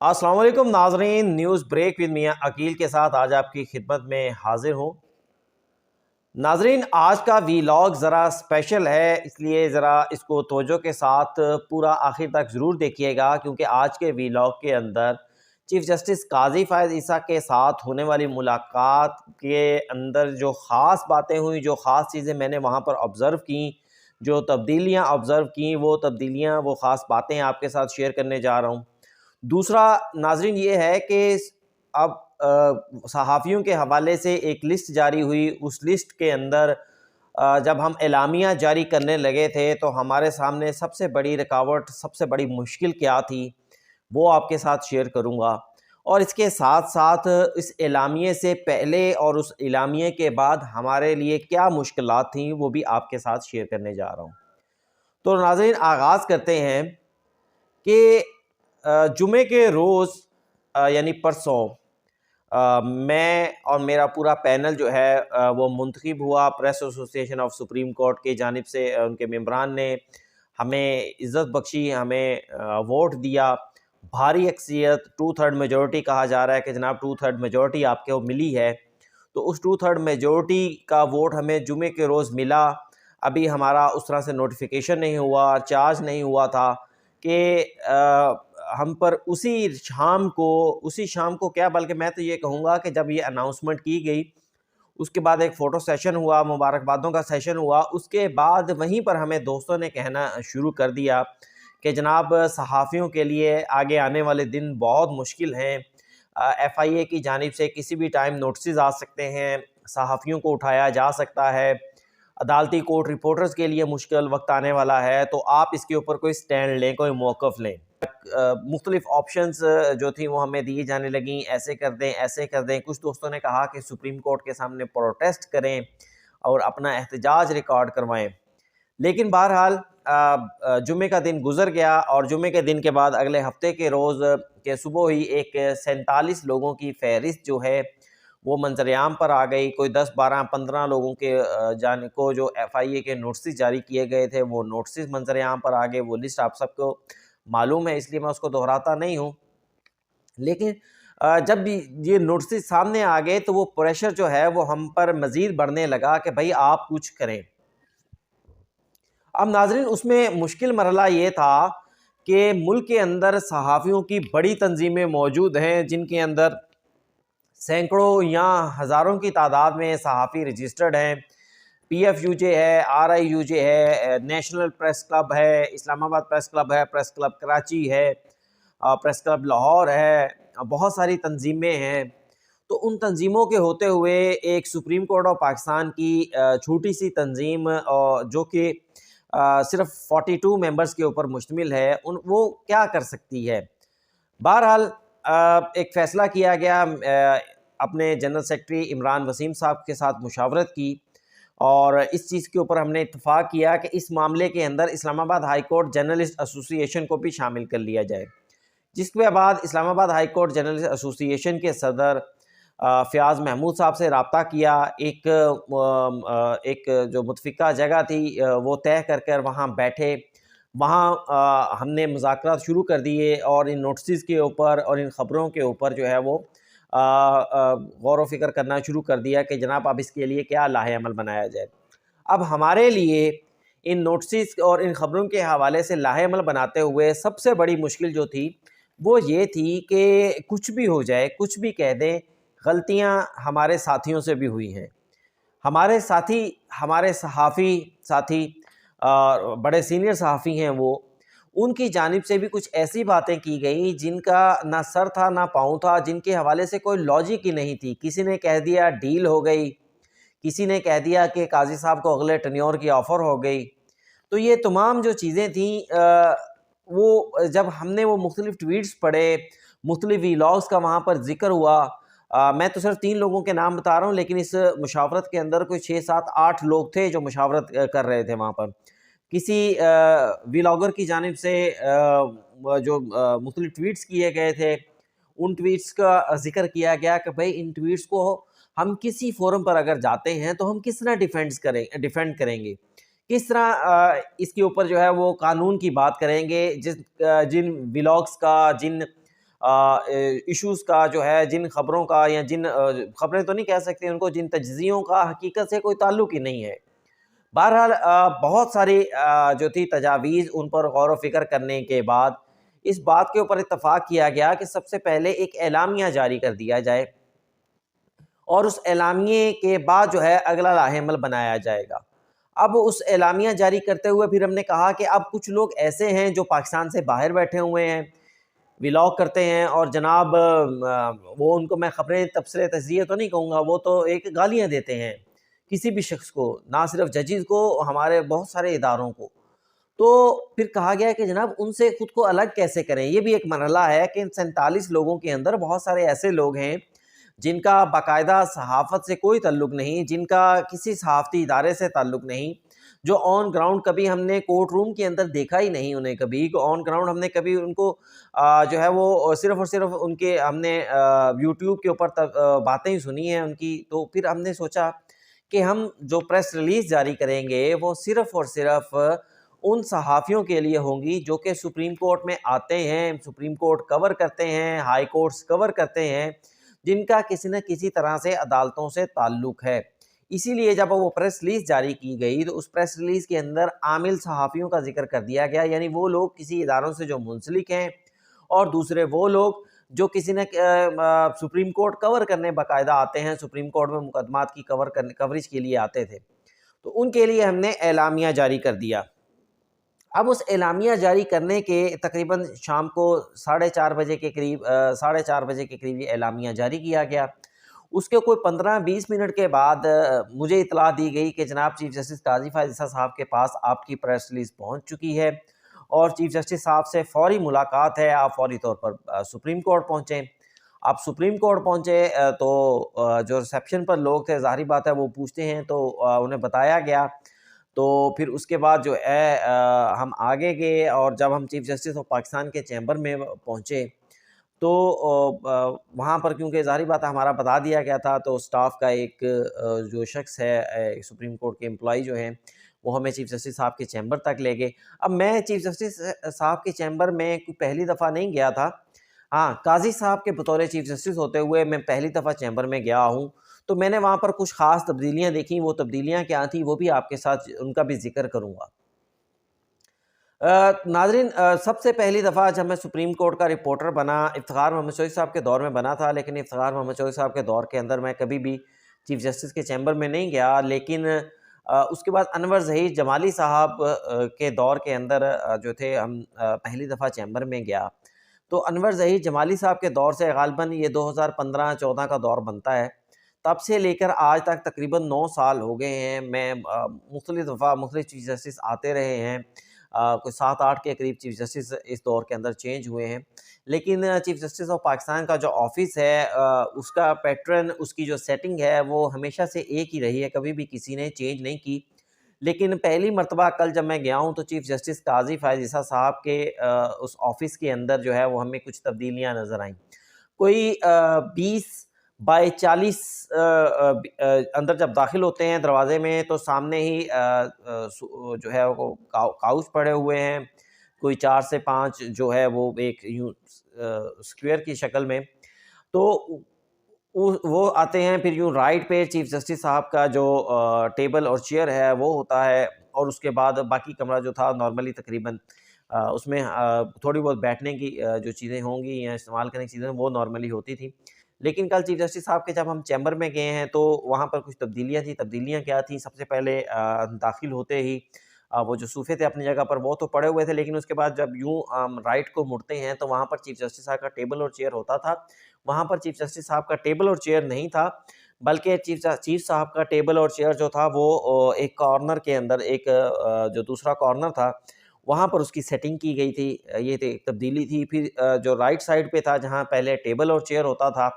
السلام علیکم ناظرین، نیوز بریک ود میاں عقیل کے ساتھ آج آپ کی خدمت میں حاضر ہوں۔ ناظرین، آج کا ویلاگ ذرا سپیشل ہے، اس لیے ذرا اس کو توجہ کے ساتھ پورا آخر تک ضرور دیکھیے گا، کیونکہ آج کے ویلاگ کے اندر چیف جسٹس قاضی فائز عیسیٰ کے ساتھ ہونے والی ملاقات کے اندر جو خاص باتیں ہوئیں، جو خاص چیزیں میں نے وہاں پر آبزرو کیں، جو تبدیلیاں آبزرو کیں، وہ تبدیلیاں، وہ خاص باتیں آپ کے ساتھ شیئر کرنے جا رہا ہوں۔ دوسرا ناظرین یہ ہے کہ اب صحافیوں کے حوالے سے ایک لسٹ جاری ہوئی، اس لسٹ کے اندر جب ہم اعلامیہ جاری کرنے لگے تھے تو ہمارے سامنے سب سے بڑی رکاوٹ، سب سے بڑی مشکل کیا تھی، وہ آپ کے ساتھ شیئر کروں گا، اور اس کے ساتھ ساتھ اس اعلامیے سے پہلے اور اس اعلامیے کے بعد ہمارے لیے کیا مشکلات تھیں وہ بھی آپ کے ساتھ شیئر کرنے جا رہا ہوں۔ تو ناظرین آغاز کرتے ہیں کہ جمعے کے روز یعنی پرسوں میں اور میرا پورا پینل جو ہے وہ منتخب ہوا۔ پریس ایسوسی ایشن آف سپریم کورٹ کی جانب سے ان کے ممبران نے ہمیں عزت بخشی، ہمیں ووٹ دیا، بھاری اکثریت 2/3 میجورٹی کہا جا رہا ہے کہ جناب 2/3 میجورٹی آپ کو ملی ہے۔ تو اس 2/3 میجورٹی کا ووٹ ہمیں جمعے کے روز ملا۔ ابھی ہمارا اس طرح سے نوٹیفیکیشن نہیں ہوا، چارج نہیں ہوا تھا کہ ہم پر اسی شام کو کیا، بلکہ میں تو یہ کہوں گا کہ جب یہ اناؤنسمنٹ کی گئی اس کے بعد ایک فوٹو سیشن ہوا، مبارکبادوں کا سیشن ہوا، اس کے بعد وہیں پر ہمیں دوستوں نے کہنا شروع کر دیا کہ جناب صحافیوں کے لیے آگے آنے والے دن بہت مشکل ہیں، ایف آئی اے کی جانب سے کسی بھی ٹائم نوٹسز آ سکتے ہیں، صحافیوں کو اٹھایا جا سکتا ہے، عدالتی کورٹ رپورٹرز کے لیے مشکل وقت آنے والا ہے، تو آپ اس کے اوپر کوئی سٹینڈ لیں، کوئی موقف لیں۔ مختلف آپشنز جو تھیں وہ ہمیں دی جانے لگیں، ایسے کر دیں، ایسے کر دیں۔ کچھ دوستوں نے کہا کہ سپریم کورٹ کے سامنے پروٹیسٹ کریں اور اپنا احتجاج ریکارڈ کروائیں، لیکن بہرحال جمعے کا دن گزر گیا، اور جمعے کے دن کے بعد اگلے ہفتے کے روز کے صبح ہی ایک 47 لوگوں کی فہرست جو ہے وہ منظر عام پر آ گئی۔ کوئی 10 12 15 لوگوں کے جانب کو جو ایف آئی اے کے نوٹسز جاری کیے گئے تھے وہ نوٹسز منظر عام پر آ گئے۔ وہ لسٹ آپ سب کو معلوم ہے، اس لیے میں اس کو دہراتا نہیں ہوں، لیکن جب بھی یہ نوٹسز سامنے آ گئے تو وہ پریشر جو ہے وہ ہم پر مزید بڑھنے لگا کہ بھائی آپ کچھ کریں۔ اب ناظرین اس میں مشکل مرحلہ یہ تھا کہ ملک کے اندر صحافیوں کی بڑی تنظیمیں موجود ہیں جن کے اندر سینکڑوں یا ہزاروں کی تعداد میں صحافی رجسٹرڈ ہیں۔ پی ایف یو جے ہے، آر آئی یو جے ہے، نیشنل پریس کلب ہے، اسلام آباد پریس کلب ہے، پریس کلب کراچی ہے، پریس کلب لاہور ہے، بہت ساری تنظیمیں ہیں۔ تو ان تنظیموں کے ہوتے ہوئے ایک سپریم کورٹ آف پاکستان کی چھوٹی سی تنظیم جو کہ صرف 42 ممبرز کے اوپر مشتمل ہے، وہ کیا کر سکتی ہے؟ بہرحال ایک فیصلہ کیا گیا، اپنے جنرل سیکرٹری عمران وسیم صاحب کے ساتھ مشاورت کی، اور اس چیز کے اوپر ہم نے اتفاق کیا کہ اس معاملے کے اندر اسلام آباد ہائی کورٹ جرنلسٹ ایسوسی ایشن کو بھی شامل کر لیا جائے، جس کے بعد اسلام آباد ہائی کورٹ جرنلسٹ ایسوسی ایشن کے صدر فیاض محمود صاحب سے رابطہ کیا، ایک جو متفقہ جگہ تھی وہ طے کر وہاں بیٹھے، وہاں ہم نے مذاکرات شروع کر دیے، اور ان نوٹسز کے اوپر اور ان خبروں کے اوپر جو ہے وہ غور و فکر کرنا شروع کر دیا کہ جناب اب اس کے لیے کیا لاہ عمل بنایا جائے۔ اب ہمارے لیے ان نوٹسز اور ان خبروں کے حوالے سے لاہ عمل بناتے ہوئے سب سے بڑی مشکل جو تھی وہ یہ تھی کہ کچھ بھی ہو جائے، کچھ بھی کہہ دیں، غلطیاں ہمارے ساتھیوں سے بھی ہوئی ہیں۔ ہمارے ساتھی، ہمارے صحافی ساتھی، بڑے سینئر صحافی ہیں، وہ ان کی جانب سے بھی کچھ ایسی باتیں کی گئیں جن کا نہ سر تھا نہ پاؤں تھا، جن کے حوالے سے کوئی لاجک ہی نہیں تھی۔ کسی نے کہہ دیا ڈیل ہو گئی، کسی نے کہہ دیا کہ قاضی صاحب کو اگلے ٹینیور کی آفر ہو گئی۔ تو یہ تمام جو چیزیں تھیں وہ جب ہم نے وہ مختلف ٹویٹس پڑھے، مختلف ویلاگز کا وہاں پر ذکر ہوا، میں تو صرف 3 لوگوں کے نام بتا رہا ہوں، لیکن اس مشاورت کے اندر کوئی 6 7 8 لوگ تھے جو مشاورت کر رہے تھے وہاں پر۔ کسی ویلاگر کی جانب سے جو مختلف ٹویٹس کیے گئے تھے، ان ٹویٹس کا ذکر کیا گیا کہ بھائی ان ٹویٹس کو ہم کسی فورم پر اگر جاتے ہیں تو ہم کس طرح ڈیفینڈ کریں گے، کس طرح اس کے اوپر جو ہے وہ قانون کی بات کریں گے، جن ویلاگس کا، جن ایشوز کا جو ہے، جن خبروں کا یا جن خبریں تو نہیں کہہ سکتے ان کو، جن تجزیوں کا حقیقت سے کوئی تعلق ہی نہیں ہے۔ بہرحال بہت ساری جو تھی تجاویز، ان پر غور و فکر کرنے کے بعد اس بات کے اوپر اتفاق کیا گیا کہ سب سے پہلے ایک اعلامیہ جاری کر دیا جائے، اور اس اعلامیے کے بعد جو ہے اگلا راہ عمل بنایا جائے گا۔ اب اس اعلامیہ جاری کرتے ہوئے پھر ہم نے کہا کہ اب کچھ لوگ ایسے ہیں جو پاکستان سے باہر بیٹھے ہوئے ہیں، ولاگ کرتے ہیں، اور جناب وہ ان کو میں خبریں تبصرے تجزیے تو نہیں کہوں گا، وہ تو ایک گالیاں دیتے ہیں کسی بھی شخص کو، نہ صرف ججز کو، ہمارے بہت سارے اداروں کو۔ تو پھر کہا گیا کہ جناب ان سے خود کو الگ کیسے کریں۔ یہ بھی ایک مرحلہ ہے کہ ان 47 لوگوں کے اندر بہت سارے ایسے لوگ ہیں جن کا باقاعدہ صحافت سے کوئی تعلق نہیں، جن کا کسی صحافتی ادارے سے تعلق نہیں، جو آن گراؤنڈ کبھی ہم نے کورٹ روم کے اندر دیکھا ہی نہیں انہیں، کبھی آن گراؤنڈ ہم نے کبھی ان کو جو ہے وہ صرف اور صرف ان کے ہم نے یوٹیوب کے اوپر باتیں ہی سنی ہیں ان کی۔ تو پھر ہم نے سوچا کہ ہم جو پریس ریلیز جاری کریں گے وہ صرف اور صرف ان صحافیوں کے لیے ہوں گی جو کہ سپریم کورٹ میں آتے ہیں، سپریم کورٹ کور کرتے ہیں، ہائی کورٹس کور کرتے ہیں، جن کا کسی نہ کسی طرح سے عدالتوں سے تعلق ہے۔ اسی لیے جب وہ پریس ریلیز جاری کی گئی تو اس پریس ریلیز کے اندر عامل صحافیوں کا ذکر کر دیا گیا، یعنی وہ لوگ کسی اداروں سے جو منسلک ہیں، اور دوسرے وہ لوگ جو کسی نے سپریم کورٹ کور کرنے باقاعدہ آتے ہیں، سپریم کورٹ میں مقدمات کی کوریج کے لیے آتے تھے، تو ان کے لیے ہم نے اعلامیہ جاری کر دیا۔ اب اس اعلامیہ جاری کرنے کے تقریباً شام کو 4:30 بجے کے قریب 4:30 بجے کے قریب یہ اعلامیہ جاری کیا گیا۔ اس کے کوئی 15-20 منٹ کے بعد مجھے اطلاع دی گئی کہ جناب چیف جسٹس قاضی فائز عیسیٰ صاحب کے پاس آپ کی پریس ریلیز پہنچ چکی ہے، اور چیف جسٹس صاحب سے فوری ملاقات ہے، آپ فوری طور پر سپریم کورٹ پہنچیں۔ آپ سپریم کورٹ پہنچے تو جو ریسیپشن پر لوگ تھے، ظاہری بات ہے وہ پوچھتے ہیں، تو انہیں بتایا گیا۔ تو پھر اس کے بعد جو ہے ہم آگے گئے، اور جب ہم چیف جسٹس آف پاکستان کے چیمبر میں پہنچے تو وہاں پر کیونکہ ظاہری بات ہے ہمارا بتا دیا گیا تھا، تو سٹاف کا ایک جو شخص ہے، سپریم کورٹ کے امپلائی جو ہیں، وہ ہمیں چیف جسٹس صاحب کے چیمبر تک لے گئے۔ اب میں چیف جسٹس صاحب کے چیمبر میں پہلی دفعہ نہیں گیا تھا، ہاں قاضی صاحب کے بطور چیف جسٹس ہوتے ہوئے میں پہلی دفعہ چیمبر میں گیا ہوں، تو میں نے وہاں پر کچھ خاص تبدیلیاں دیکھیں۔ وہ تبدیلیاں کیا تھیں وہ بھی آپ کے ساتھ ان کا بھی ذکر کروں گا۔ ناظرین، سب سے پہلی دفعہ جب میں سپریم کورٹ کا رپورٹر بنا، افتخار محمد شوقی صاحب کے دور میں بنا تھا، لیکن افتخار محمد شوقی صاحب کے دور کے اندر میں کبھی بھی چیف جسٹس کے چیمبر میں نہیں گیا، لیکن اس کے بعد انور ظہیر جمالی صاحب کے دور کے اندر جو تھے، ہم پہلی دفعہ چیمبر میں گیا۔ تو انور ظہیر جمالی صاحب کے دور سے غالباً یہ 2015-14 کا دور بنتا ہے، تب سے لے کر آج تک تقریباً 9 سال ہو گئے ہیں۔ میں مختلف دفعہ مختلف چیف جسٹس آتے رہے ہیں، کوئی 7-8 کے قریب چیف جسٹس اس دور کے اندر چینج ہوئے ہیں، لیکن چیف جسٹس آف پاکستان کا جو آفس ہے، اس کا پیٹرن، اس کی جو سیٹنگ ہے، وہ ہمیشہ سے ایک ہی رہی ہے، کبھی بھی کسی نے چینج نہیں کی۔ لیکن پہلی مرتبہ کل جب میں گیا ہوں تو چیف جسٹس قاضی فائز عیسیٰ صاحب کے اس آفس کے اندر جو ہے وہ ہمیں کچھ تبدیلیاں نظر آئیں۔ کوئی 20x40 اندر جب داخل ہوتے ہیں دروازے میں تو سامنے ہی جو ہے وہ کاؤچ پڑے ہوئے ہیں، کوئی 4 سے 5 جو ہے وہ ایک یوں اسکوائر کی شکل میں، تو وہ آتے ہیں۔ پھر یوں رائٹ پہ چیف جسٹس صاحب کا جو ٹیبل اور چیئر ہے وہ ہوتا ہے، اور اس کے بعد باقی کمرہ جو تھا نارملی تقریباً اس میں تھوڑی بہت بیٹھنے کی جو چیزیں ہوں گی یا استعمال کرنے کی چیزیں وہ نارملی ہوتی تھیں۔ لیکن کل چیف جسٹس صاحب کے جب ہم چیمبر میں گئے ہیں تو وہاں پر کچھ تبدیلیاں تھیں۔ تبدیلیاں کیا تھیں؟ سب سے پہلے داخل ہوتے ہی وہ جو صوفے تھے اپنی جگہ پر وہ تو پڑے ہوئے تھے، لیکن اس کے بعد جب یوں رائٹ کو مڑتے ہیں تو وہاں پر چیف جسٹس صاحب کا ٹیبل اور چیئر ہوتا تھا۔ وہاں پر چیف جسٹس صاحب کا ٹیبل اور چیئر نہیں تھا، بلکہ چیف صاحب کا ٹیبل اور چیئر جو تھا وہ ایک کارنر کے اندر، ایک جو دوسرا کارنر تھا وہاں پر اس کی سیٹنگ کی گئی تھی۔ یہ ایک تبدیلی تھی۔ پھر جو رائٹ سائڈ پہ تھا جہاں پہلے ٹیبل اور چیئر ہوتا تھا،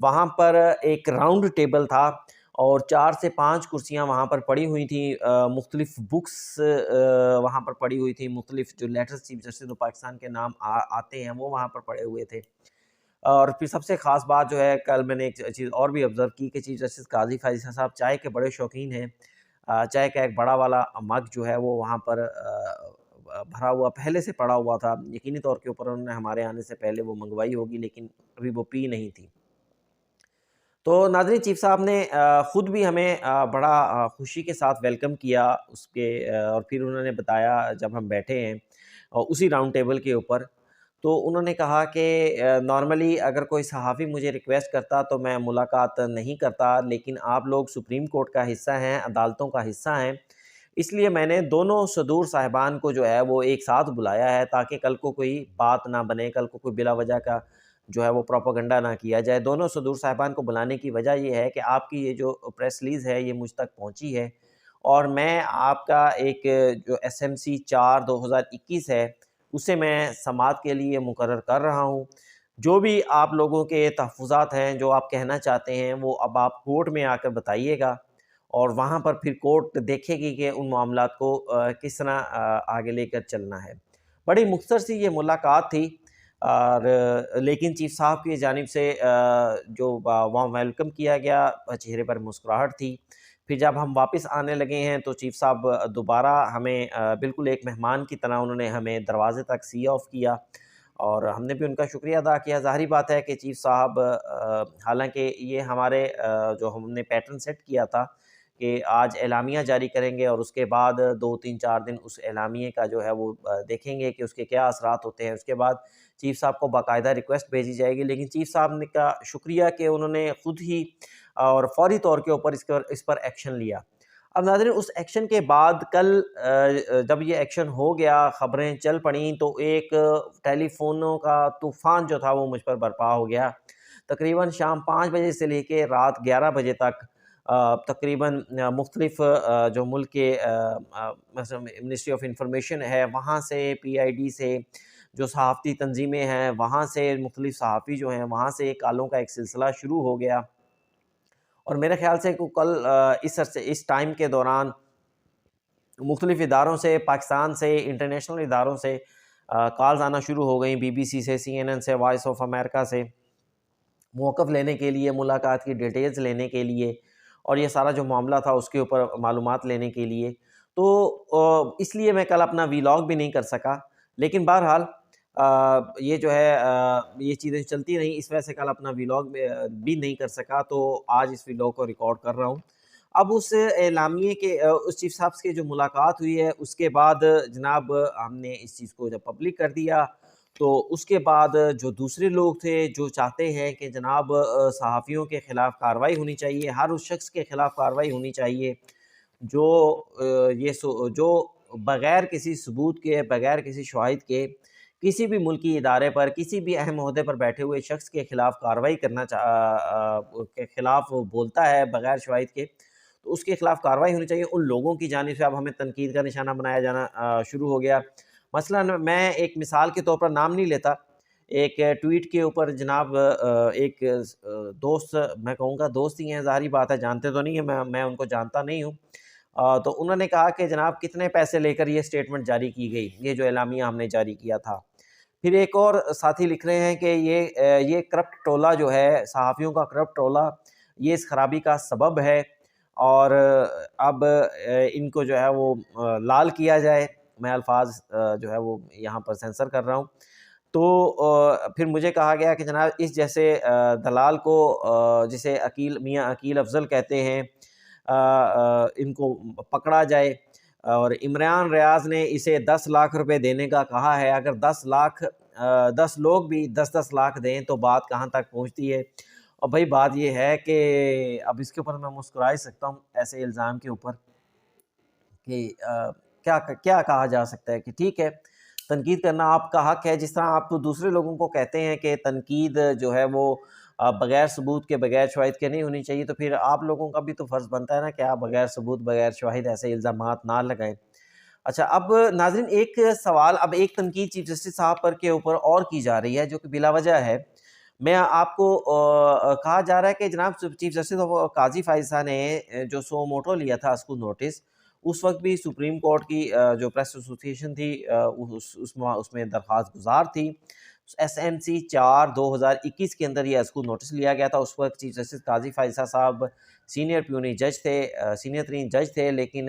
وہاں پر ایک راؤنڈ ٹیبل تھا اور 4 سے 5 کرسیاں وہاں پر پڑی ہوئی تھیں، مختلف بکس وہاں پر پڑی ہوئی تھیں، مختلف جو letters chief justice of Pakistan کے نام آتے ہیں وہ وہاں پر پڑے ہوئے تھے۔ اور پھر سب سے خاص بات جو ہے، کل میں نے ایک چیز اور بھی آبزرو کی کہ چیف جسٹس قاضی فائز عیسیٰ صاحب چائے کے بڑے شوقین ہیں۔ چائے کا ایک بڑا والا مگ جو ہے وہ وہاں پر بھرا ہوا پہلے سے پڑا ہوا تھا، یقینی طور کے اوپر انہوں نے ہمارے آنے سے پہلے وہ منگوائی ہوگی، لیکن ابھی وہ پی نہیں تھی۔ تو ناظرین، چیف صاحب نے خود بھی ہمیں بڑا خوشی کے ساتھ ویلکم کیا اس کے، اور پھر انہوں نے بتایا جب ہم بیٹھے ہیں اسی راؤنڈ ٹیبل کے اوپر، تو انہوں نے کہا کہ نارملی اگر کوئی صحافی مجھے ریکویسٹ کرتا تو میں ملاقات نہیں کرتا، لیکن آپ لوگ سپریم کورٹ کا حصہ ہیں، عدالتوں کا حصہ ہیں، اس لیے میں نے دونوں صدور صاحبان کو جو ہے وہ ایک ساتھ بلایا ہے، تاکہ کل کو کوئی بات نہ بنے، کل کو کوئی بلا وجہ کا جو ہے وہ پروپیگنڈا نہ کیا جائے۔ دونوں صدور صاحبان کو بلانے کی وجہ یہ ہے کہ آپ کی یہ جو پریس ریلیز ہے یہ مجھ تک پہنچی ہے، اور میں آپ کا ایک جو SMC 4/2021 ہے اسے میں سماعت کے لیے مقرر کر رہا ہوں۔ جو بھی آپ لوگوں کے تحفظات ہیں، جو آپ کہنا چاہتے ہیں، وہ اب آپ کورٹ میں آ کر بتائیے گا، اور وہاں پر پھر کورٹ دیکھے گی کہ ان معاملات کو کس طرح آگے لے کر چلنا ہے۔ بڑی مختصر سی یہ ملاقات تھی، اور لیکن چیف صاحب کی جانب سے جو وہاں ویلکم کیا گیا، چہرے پر مسکراہٹ تھی۔ پھر جب ہم واپس آنے لگے ہیں تو چیف صاحب دوبارہ ہمیں بالکل ایک مہمان کی طرح انہوں نے ہمیں دروازے تک سی آف کیا، اور ہم نے بھی ان کا شکریہ ادا کیا۔ ظاہری بات ہے کہ چیف صاحب حالانکہ یہ ہمارے جو ہم نے پیٹرن سیٹ کیا تھا کہ آج اعلامیہ جاری کریں گے، اور اس کے بعد 2-3-4 دن اس اعلامیے کا جو ہے وہ دیکھیں گے کہ اس کے کیا اثرات ہوتے ہیں، اس کے بعد چیف صاحب کو باقاعدہ ریکویسٹ بھیجی جائے گی، لیکن چیف صاحب نے کا شکریہ کہ انہوں نے خود ہی اور فوری طور کے اوپر اس پر ایکشن لیا۔ اب ناظرین، اس ایکشن کے بعد کل جب یہ ایکشن ہو گیا، خبریں چل پڑیں، تو ایک ٹیلی فونوں کا طوفان جو تھا وہ مجھ پر برپا ہو گیا۔ تقریباً شام 5 بجے سے لے کے رات 11 بجے تک تقریباً مختلف جو ملک کے مثلا منسٹری آف انفارمیشن ہے وہاں سے، PID سے، جو صحافتی تنظیمیں ہیں وہاں سے، مختلف صحافی جو ہیں وہاں سے کالوں کا ایک سلسلہ شروع ہو گیا، اور میرے خیال سے کل اس ٹائم کے دوران مختلف اداروں سے، پاکستان سے، انٹرنیشنل اداروں سے کالز آنا شروع ہو گئیں، BBC سے، CNN سے، وائس آف امریکہ سے، موقف لینے کے لیے، ملاقات کی ڈیٹیلز لینے کے لیے، اور یہ سارا جو معاملہ تھا اس کے اوپر معلومات لینے کے لیے۔ تو اس لیے میں کل اپنا ویلاگ بھی نہیں کر سکا، لیکن بہرحال یہ جو ہے یہ چیزیں چلتی رہیں، اس وجہ سے کل اپنا ویلاگ بھی نہیں کر سکا، تو آج اس ویلاگ کو ریکارڈ کر رہا ہوں۔ اب اس اعلامیے کے اس چیف صاحب سے جو ملاقات ہوئی ہے اس کے بعد جناب ہم نے اس چیز کو جب پبلک کر دیا، تو اس کے بعد جو دوسرے لوگ تھے جو چاہتے ہیں کہ جناب صحافیوں کے خلاف کارروائی ہونی چاہیے، ہر اس شخص کے خلاف کارروائی ہونی چاہیے جو جو بغیر کسی ثبوت کے، بغیر کسی شواہد کے، کسی بھی ملکی ادارے پر، کسی بھی اہم عہدے پر بیٹھے ہوئے شخص کے خلاف کارروائی کرنا کے خلاف بولتا ہے بغیر شواہد کے، تو اس کے خلاف کارروائی ہونی چاہیے۔ ان لوگوں کی جانب سے اب ہمیں تنقید کا نشانہ بنایا جانا شروع ہو گیا۔ مثلا میں ایک مثال کے طور پر نام نہیں لیتا، ایک ٹویٹ کے اوپر جناب ایک دوست، میں کہوں گا دوست ہی ہیں، ظاہری بات ہے جانتے تو نہیں ہیں، میں ان کو جانتا نہیں ہوں، تو انہوں نے کہا کہ جناب کتنے پیسے لے کر یہ سٹیٹمنٹ جاری کی گئی، یہ جو اعلامیہ ہم نے جاری کیا تھا۔ پھر ایک اور ساتھی لکھ رہے ہیں کہ یہ کرپٹ ٹولہ جو ہے، صحافیوں کا کرپٹ ٹولہ، یہ اس خرابی کا سبب ہے، اور اب ان کو جو ہے وہ لال کیا جائے۔ میں الفاظ جو ہے وہ یہاں پر سینسر کر رہا ہوں۔ تو پھر مجھے کہا گیا کہ جناب اس جیسے دلال کو، جسے میاں عقیل افضل کہتے ہیں، ان کو پکڑا جائے، اور عمران ریاض نے اسے 10 لاکھ روپے دینے کا کہا ہے۔ اگر 10 لوگ بھی 10 لاکھ دیں تو بات کہاں تک پہنچتی ہے؟ اور بھائی بات یہ ہے کہ اب اس کے اوپر میں مسکرا ہی سکتا ہوں، ایسے الزام کے اوپر، کہ کیا کہا جا سکتا ہے کہ ٹھیک ہے، تنقید کرنا آپ کا حق ہے، جس طرح آپ دوسرے لوگوں کو کہتے ہیں کہ تنقید جو ہے وہ بغیر ثبوت کے، بغیر شواہد کے نہیں ہونی چاہیے، تو پھر آپ لوگوں کا بھی تو فرض بنتا ہے نا کہ آپ بغیر ثبوت، بغیر شواہد ایسے الزامات نہ لگائیں۔ اچھا، اب ناظرین ایک سوال، اب ایک تنقید چیف جسٹس صاحب پر کے اوپر اور کی جا رہی ہے جو کہ بلا وجہ ہے۔ میں آپ کو کہا جا رہا ہے کہ جناب چیف جسٹس قاضی فائزہ نے جو سو موٹو لیا تھا اس کو نوٹس، اس وقت بھی سپریم کورٹ کی جو پریس ایسوسیشن تھی اس میں درخواست گزار تھی۔ SMC 4/2021 کے اندر یہ اس کو نوٹس لیا گیا تھا۔ اس وقت چیف جسٹس قاضی فائزہ صاحب سینئر پیونی جج تھے، سینئر ترین جج تھے، لیکن